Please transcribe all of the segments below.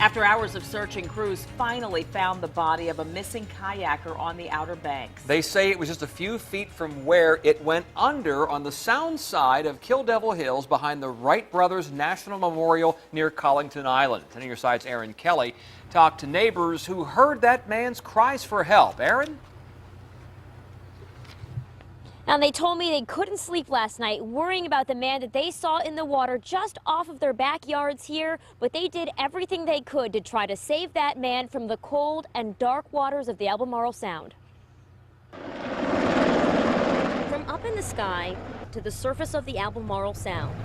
After hours of searching, crews finally found the body of a missing kayaker on the Outer Banks. They say it was just a few feet from where it went under on the sound side of Kill Devil Hills behind the Wright Brothers National Memorial near Collington Island. 10 on your side's Erin Kelly talked to neighbors who heard that man's cries for help. Erin? Now, they told me they couldn't sleep last night, worrying about the man that they saw in the water just off of their backyards here, but they did everything they could to try to save that man from the cold and dark waters of the Albemarle Sound. From up in the sky to the surface of the Albemarle Sound,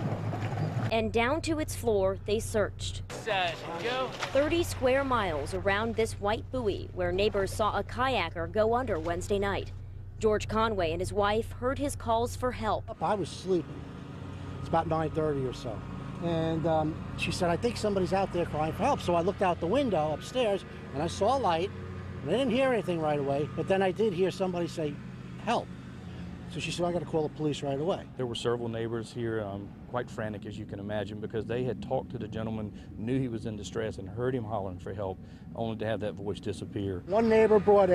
and down to its floor, they searched. 30 square miles around this white buoy where neighbors saw a kayaker go under Wednesday night. George Conway and his wife heard his calls for help. I was sleeping. It's about 9:30 or so. And she said, I think somebody's out there crying for help. So I looked out the window upstairs and I saw a light. And I didn't hear anything right away, but then I did hear somebody say, help. So she said, I got to call the police right away. There were several neighbors here, quite frantic as you can imagine, because they had talked to the gentleman, knew he was in distress, and heard him hollering for help, only to have that voice disappear. One neighbor brought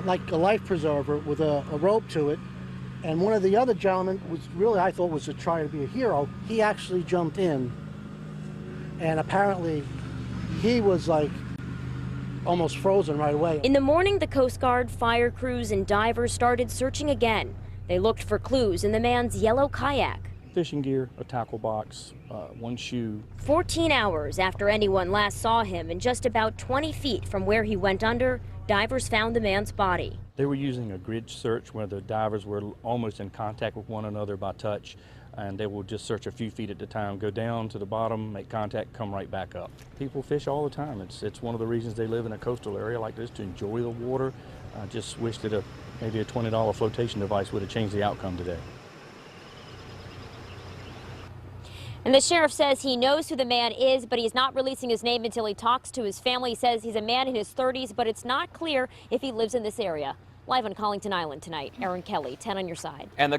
like a life preserver with a rope to it, and one of the other gentlemen was really, I thought, was to try to be a hero. He actually jumped in, and apparently he was like almost frozen right away. In the morning, the Coast Guard, fire crews, and divers started searching again. They looked for clues in the man's yellow kayak. Fishing gear, a tackle box, one shoe. 14 hours after anyone last saw him, and just about 20 feet from where he went under, divers found the man's body. They were using a grid search where the divers were almost in contact with one another by touch, and they will just search a few feet at a time, go down to the bottom, make contact, come right back up. People fish all the time. It's one of the reasons they live in a coastal area like this, to enjoy the water. I just wish that maybe a $20 flotation device would have changed the outcome today. And the sheriff says he knows who the man is, but he's not releasing his name until he talks to his family. He says he's a man in his 30s, but it's not clear if he lives in this area. Live on Collington Island tonight, Erin Kelly, 10 on your side. And the